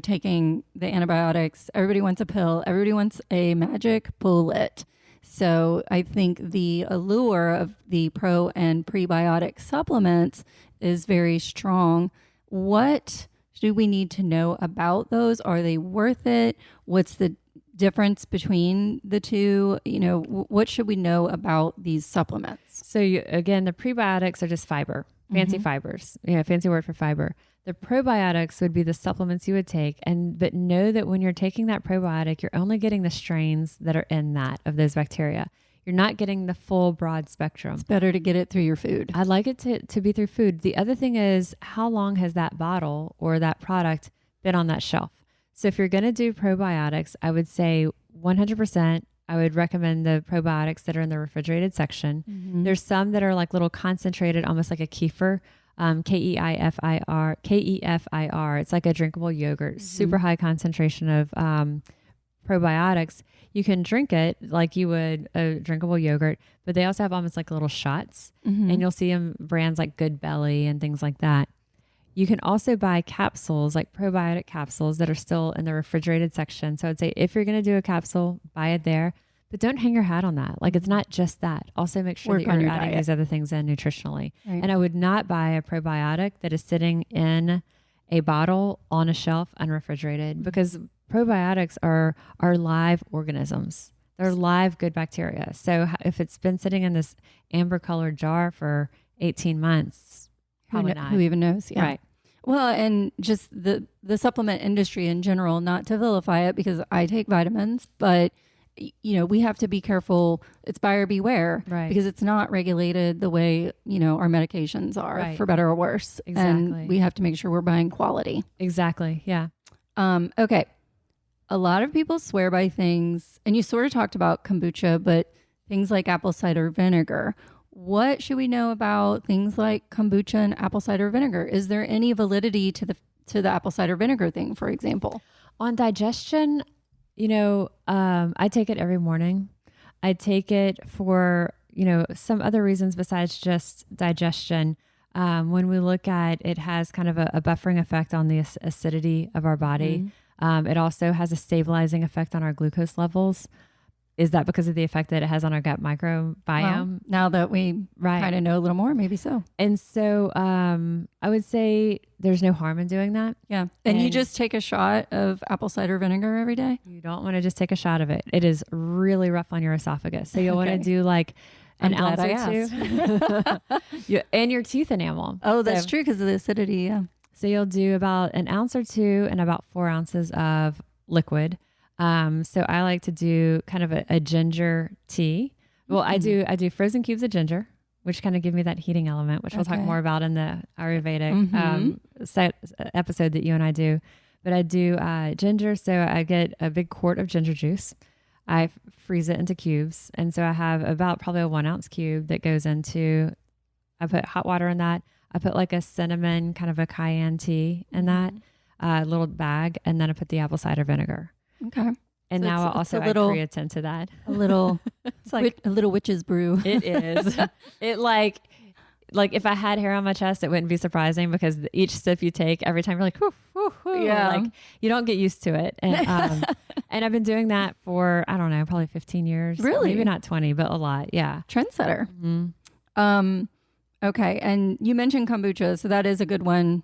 taking the antibiotics. Everybody wants a pill. Everybody wants a magic bullet. So I think the allure of the pro and prebiotic supplements is very strong. What do we need to know about those? Are they worth it? What's the difference between the two? What should we know about these supplements? So again, the prebiotics are just fiber, fancy fibers, fancy word for fiber. The probiotics would be the supplements you would take, but know that when you're taking that probiotic, you're only getting the strains that are in that of those bacteria. You're not getting the full broad spectrum. It's better to get it through your food. I'd like it to be through food. The other thing is, how long has that bottle or that product been on that shelf? So if you're going to do probiotics, I would say 100%, I would recommend the probiotics that are in the refrigerated section. There's some that are like little concentrated, almost like a kefir. Kefir. It's like a drinkable yogurt, super high concentration of probiotics. You can drink it like you would a drinkable yogurt, but they also have almost like little shots, and you'll see them brands like Good Belly and things like that. You can also buy capsules, like probiotic capsules that are still in the refrigerated section. So I'd say if you're going to do a capsule, buy it there. But don't hang your hat on that. Like, it's not just that. Also make sure that you're adding these other things in nutritionally. Right. And I would not buy a probiotic that is sitting in a bottle on a shelf unrefrigerated, because probiotics are live organisms. They're live good bacteria. So if it's been sitting in this amber colored jar for 18 months, probably not. Who even knows? Yeah. Right. Well, and just the supplement industry in general, not to vilify it, because I take vitamins, but we have to be careful. It's buyer beware, right? Because it's not regulated the way, our medications are, right, for better or worse. Exactly. And we have to make sure we're buying quality. Exactly. Yeah. Okay. A lot of people swear by things, and you sort of talked about kombucha, but things like apple cider vinegar. What should we know about things like kombucha and apple cider vinegar? Is there any validity to the apple cider vinegar thing, for example? On digestion, I take it every morning. I take it for, some other reasons besides just digestion. When we look at it, has kind of a buffering effect on the acidity of our body. It also has a stabilizing effect on our glucose levels. Is that because of the effect that it has on our gut microbiome? Well, now that we kind of know a little more, maybe so. And so I would say there's no harm in doing that. Yeah. And you just take a shot of apple cider vinegar every day? You don't want to just take a shot of it. It is really rough on your esophagus. So you'll want to do like an ounce or two. And your teeth enamel. Oh, that's true, because of the acidity. Yeah. So you'll do about an ounce or two and about 4 ounces of liquid. So I like to do kind of a ginger tea. Well, I do frozen cubes of ginger, which kind of give me that heating element, which we'll talk more about in the Ayurvedic episode that you and I do. But I do ginger. So I get a big quart of ginger juice. I freeze it into cubes. And so I have about probably a 1 ounce cube that goes into, I put hot water in that. I put like a cinnamon, kind of a cayenne tea in that little bag. And then I put the apple cider vinegar. Okay. And so now I also add creatine to that. It's like a little witch's brew. It is. It like if I had hair on my chest, it wouldn't be surprising, because each sip you take, every time you're like, whoo, whoo, whoo. Yeah. Like, you don't get used to it. And and I've been doing that for, I don't know, probably 15 years. Really? Maybe not 20, but a lot. Yeah. Trendsetter. Okay. And you mentioned kombucha, so that is a good one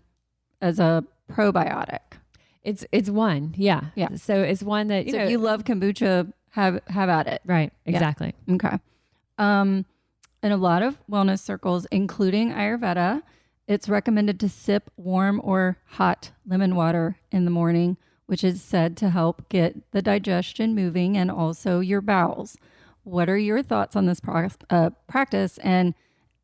as a probiotic. It's one. Yeah. Yeah. So it's one that, if you love kombucha, have at it. Right. Exactly. Yeah. Okay. In a lot of wellness circles, including Ayurveda, it's recommended to sip warm or hot lemon water in the morning, which is said to help get the digestion moving and also your bowels. What are your thoughts on this practice and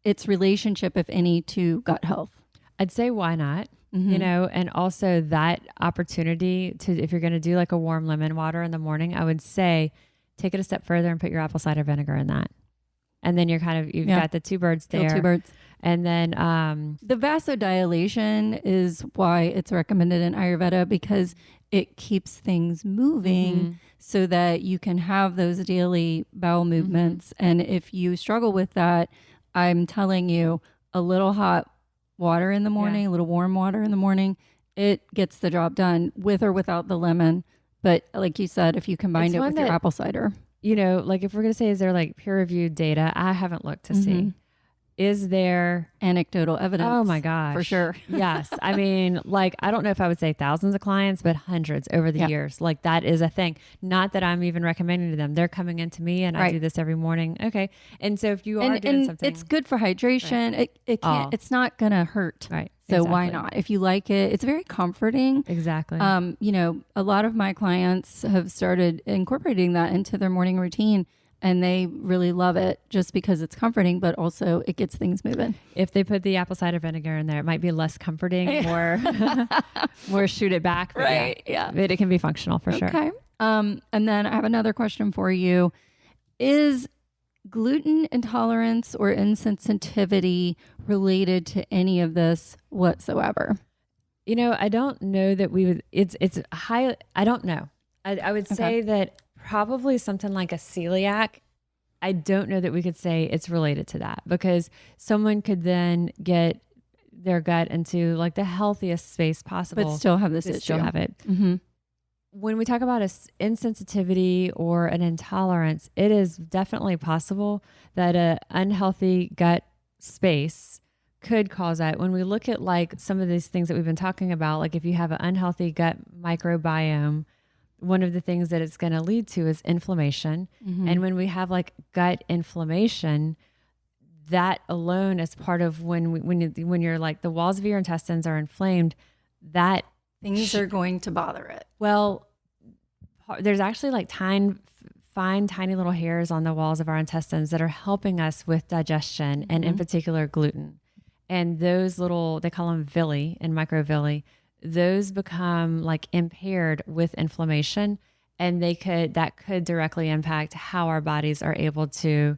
its relationship, if any, to gut health? I'd say why not? And also that opportunity to, if you're going to do like a warm lemon water in the morning, I would say take it a step further and put your apple cider vinegar in that. And then you've got the two birds there. Kill two birds. And then the vasodilation is why it's recommended in Ayurveda, because it keeps things moving so that you can have those daily bowel movements. And if you struggle with that, I'm telling you, a little hot water in the morning, a little warm water in the morning, it gets the job done with or without the lemon. But like you said, if you combine it with your apple cider. You know, like if we're going to say, is there like peer reviewed data? I haven't looked to see. Is there anecdotal evidence? Oh my gosh. For sure. Yes. I mean, like, I don't know if I would say thousands of clients, but hundreds over the years. Like that is a thing. Not that I'm even recommending to them. They're coming into me and I do this every morning. Okay. And so if you are doing something. It's good for hydration. It can't, it's not going to hurt. Right. So why not? If you like it, it's very comforting. Exactly. You know, a lot of my clients have started incorporating that into their morning routine. And they really love it just because it's comforting, but also it gets things moving. If they put the apple cider vinegar in there, it might be less comforting, more shoot it back. Right. Yeah. But it can be functional for sure. Okay. And then I have another question for you. Is gluten intolerance or insensitivity related to any of this whatsoever? You know, I don't know that we would, it's high. I don't know. I would say that probably something like a celiac. I don't know that we could say it's related to that, because someone could then get their gut into like the healthiest space possible, but still have this issue. Still have it. Mm-hmm. When we talk about an insensitivity or an intolerance, it is definitely possible that an unhealthy gut space could cause that. When we look at like some of these things that we've been talking about, like if you have an unhealthy gut microbiome, one of the things that it's going to lead to is inflammation. Mm-hmm. And when we have like gut inflammation, that alone is part of when you're like the walls of your intestines are inflamed, that things are going to bother it. Well, there's actually like fine, tiny little hairs on the walls of our intestines that are helping us with digestion, mm-hmm. and in particular gluten. And those little, they call them villi and microvilli, those become like impaired with inflammation, and that could directly impact how our bodies are able to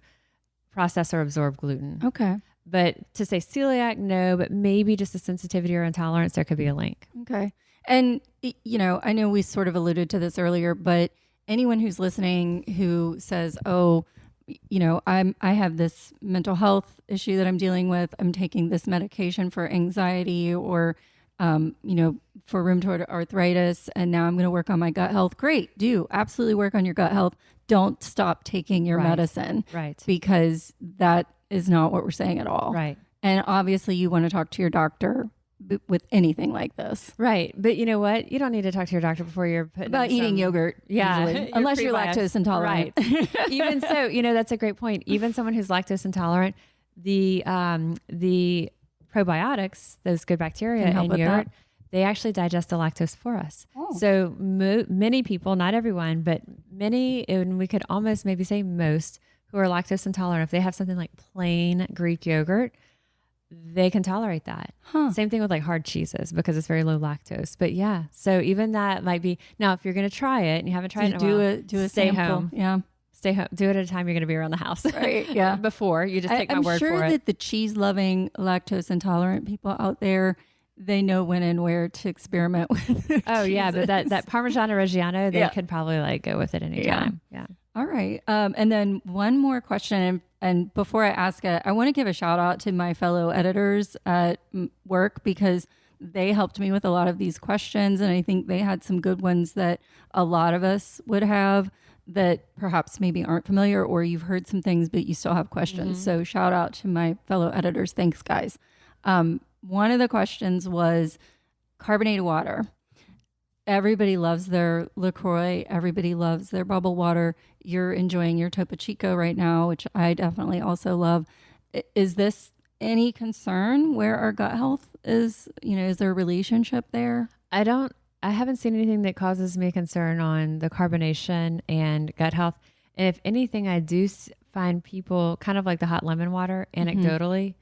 process or absorb gluten. Okay. But to say celiac, no, but maybe just a sensitivity or intolerance, there could be a link. Okay. And, you know, I know we sort of alluded to this earlier, but anyone who's listening who says, oh, you know, I have this mental health issue that I'm dealing with, I'm taking this medication for anxiety or you know, for rheumatoid arthritis, and now I'm going to work on my gut health. Great. Do absolutely work on your gut health. Don't stop taking your medicine. Right. Because that is not what we're saying at all. Right. And obviously you want to talk to your doctor with anything like this. Right. But you know what? You don't need to talk to your doctor before you're putting about eating yogurt. Yeah. Unless you're lactose intolerant. Right. Even so, you know, that's a great point. Even someone who's lactose intolerant, the probiotics, those good bacteria in yogurt, they actually digest the lactose for us. Oh. So many people, not everyone, but many, and we could almost maybe say most, who are lactose intolerant, if they have something like plain Greek yogurt, they can tolerate that. Huh. Same thing with like hard cheeses because it's very low lactose. But yeah, so even that might be, now if you're going to try it and you haven't tried it in a while, do a stay sample. Home. Yeah. Stay home. Do it at a time you're going to be around the house. Right. Yeah. Before you just take my word for it. I'm sure that the cheese-loving, lactose-intolerant people out there, they know when and where to experiment with. Oh yeah, but that Parmigiano Reggiano, they could probably like go with it anytime. Yeah. All right. And then one more question, and before I ask it, I want to give a shout out to my fellow editors at work because they helped me with a lot of these questions, and I think they had some good ones that a lot of us would have that perhaps maybe aren't familiar, or you've heard some things, but you still have questions. Mm-hmm. So shout out to my fellow editors. Thanks, guys. One of the questions was carbonated water. Everybody loves their LaCroix. Everybody loves their bubble water. You're enjoying your Topo Chico right now, which I definitely also love. Is this any concern where our gut health is? You know, is there a relationship there? I haven't seen anything that causes me concern on the carbonation and gut health. And if anything, I do find people kind of like the hot lemon water, anecdotally,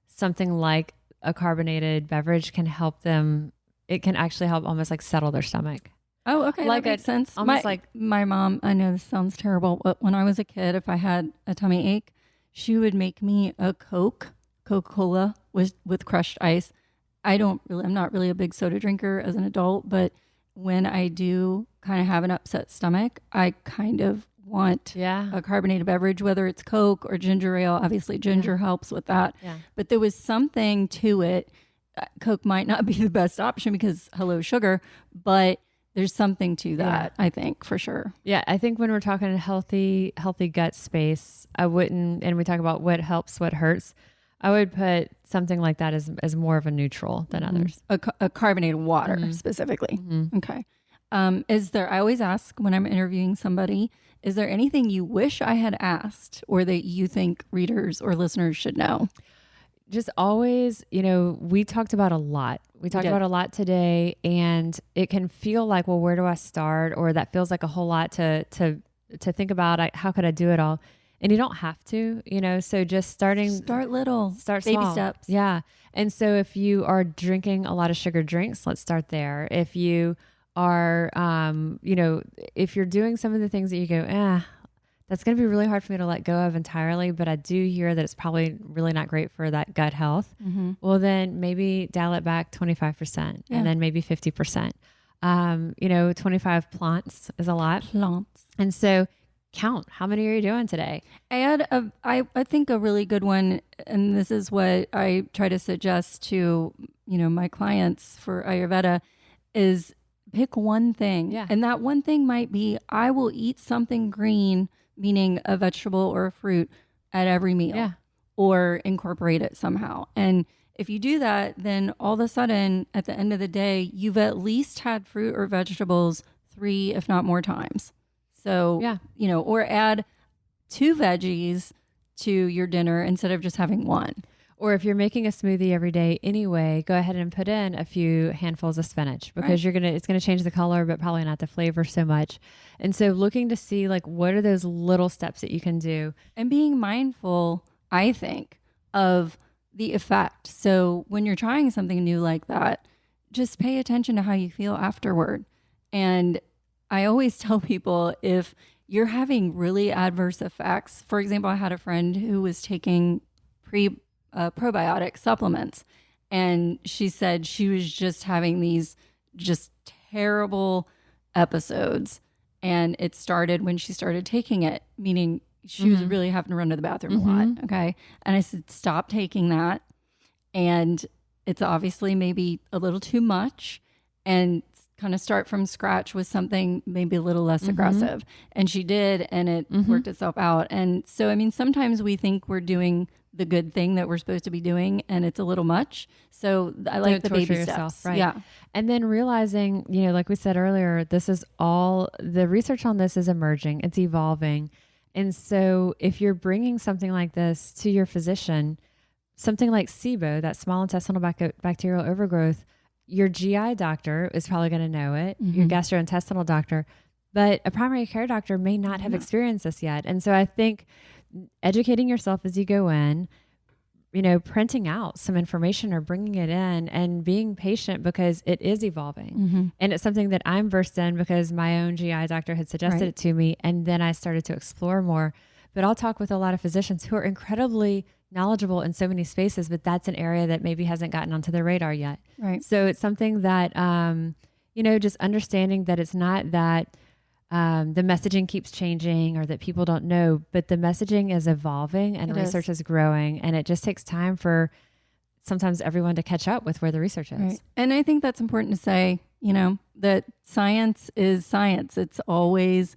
something like a carbonated beverage can help them. It can actually help almost like settle their stomach. Oh, okay. Like that makes sense. Almost like my mom, I know this sounds terrible, but when I was a kid, if I had a tummy ache, she would make me a Coca-Cola with crushed ice. I'm not really a big soda drinker as an adult, but when I do kind of have an upset stomach, I kind of want a carbonated beverage, whether it's Coke or ginger ale. Obviously ginger helps with that. Yeah. But there was something to it Coke might not be the best option because hello sugar, but there's something to that, I think, for sure. Yeah, I think when we're talking healthy gut space, I wouldn't, and we talk about what helps, what hurts, I would put something like that as more of a neutral than others. A carbonated water specifically. Okay. I always ask when I'm interviewing somebody, is there anything you wish I had asked or that you think readers or listeners should know? Just always, we talked about a lot. We talked about a lot today, and it can feel like, well, where do I start? Or that feels like a whole lot to think about. How could I do it all? And you don't have to, so just start little, start baby small. steps. Yeah. And so if you are drinking a lot of sugar drinks, let's start there. If you are, if you're doing some of the things that you go, that's going to be really hard for me to let go of entirely, but I do hear that it's probably really not great for that gut health. Well, then maybe dial it back 25% and then maybe 50%. 25 plants is a lot. And so count, how many are you doing today? I think a really good one, and this is what I try to suggest to, my clients for Ayurveda, is pick one thing. Yeah. And that one thing might be, I will eat something green, meaning a vegetable or a fruit, at every meal or incorporate it somehow. And if you do that, then all of a sudden at the end of the day, you've at least had fruit or vegetables 3, if not more times. So, or add 2 veggies to your dinner instead of just having 1. Or if you're making a smoothie every day anyway, go ahead and put in a few handfuls of spinach because it's going to change the color, but probably not the flavor so much. And so looking to see what are those little steps that you can do, and being mindful, I think, of the effect. So when you're trying something new like that, just pay attention to how you feel afterward. And I always tell people, if you're having really adverse effects, for example, I had a friend who was taking probiotic supplements, and she said she was just having these just terrible episodes, and it started when she started taking it, meaning she was really having to run to the bathroom a lot. Okay. And I said, stop taking that. And it's obviously maybe a little too much, and kind of start from scratch with something maybe a little less aggressive. And she did, and it worked itself out. And so, I mean, sometimes we think we're doing the good thing that we're supposed to be doing, and it's a little much. So I like the baby steps. Right. Yeah. And then realizing, like we said earlier, the research on this is emerging, it's evolving. And so if you're bringing something like this to your physician, something like SIBO, that small intestinal bacterial overgrowth, your GI doctor is probably going to know it, your gastrointestinal doctor, but a primary care doctor may not have experienced this yet. And so I think educating yourself as you go in, printing out some information or bringing it in and being patient because it is evolving. And it's something that I'm versed in because my own GI doctor had suggested it to me. And then I started to explore more. But I'll talk with a lot of physicians who are incredibly knowledgeable in so many spaces, but that's an area that maybe hasn't gotten onto their radar yet. Right. So it's something that, just understanding that it's not that the messaging keeps changing or that people don't know, but the messaging is evolving and research is growing, and it just takes time for sometimes everyone to catch up with where the research is. Right. And I think that's important to say, that science is science. It's always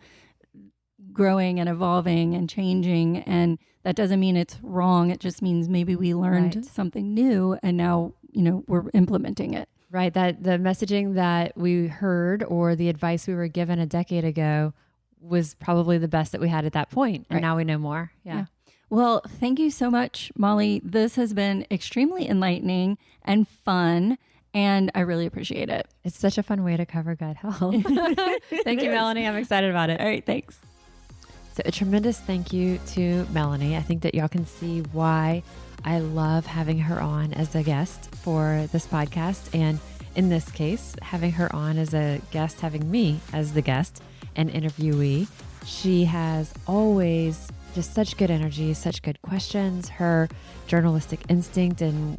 growing and evolving and changing, and that doesn't mean it's wrong. It just means maybe we learned something new, and now we're implementing it. Right. That the messaging that we heard or the advice we were given a decade ago was probably the best that we had at that point. And now we know more. Yeah. Well, thank you so much, Molly. This has been extremely enlightening and fun, and I really appreciate it. It's such a fun way to cover gut health. Thank you, Melanie. I'm excited about it. All right. Thanks. So a tremendous thank you to Melanie. I think that y'all can see why I love having her on as a guest for this podcast. And in this case, having her on as a guest, having me as the guest and interviewee. She has always just such good energy, such good questions, her journalistic instinct, and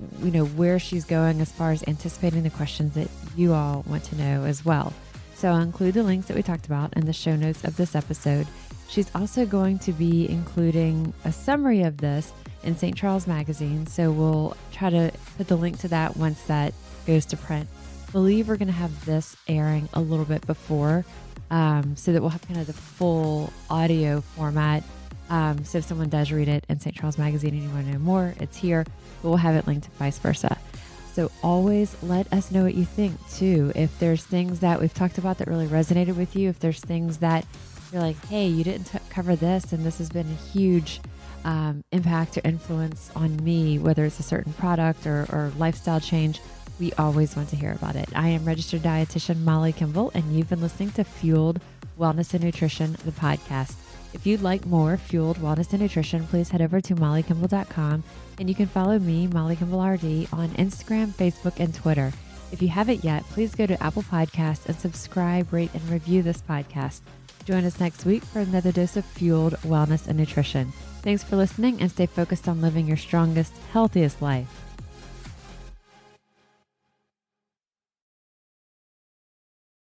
where she's going as far as anticipating the questions that you all want to know as well. So I'll include the links that we talked about in the show notes of this episode. She's also going to be including a summary of this in St. Charles Magazine. So we'll try to put the link to that once that goes to print. I believe we're going to have this airing a little bit before, so that we'll have kind of the full audio format. So if someone does read it in St. Charles Magazine and you want to know more, it's here, but we'll have it linked vice versa. So always let us know what you think too. If there's things that we've talked about that really resonated with you, if there's things that you're like, hey, you didn't cover this, and this has been a huge impact or influence on me, whether it's a certain product or lifestyle change, we always want to hear about it. I am registered dietitian Molly Kimball, and you've been listening to Fueled Wellness and Nutrition, the podcast. If you'd like more Fueled Wellness and Nutrition, please head over to mollykimball.com, and you can follow me, Molly Kimball RD, on Instagram, Facebook, and Twitter. If you haven't yet, please go to Apple Podcasts and subscribe, rate, and review this podcast. Join us next week for another dose of Fueled Wellness and Nutrition. Thanks for listening, and stay focused on living your strongest, healthiest life.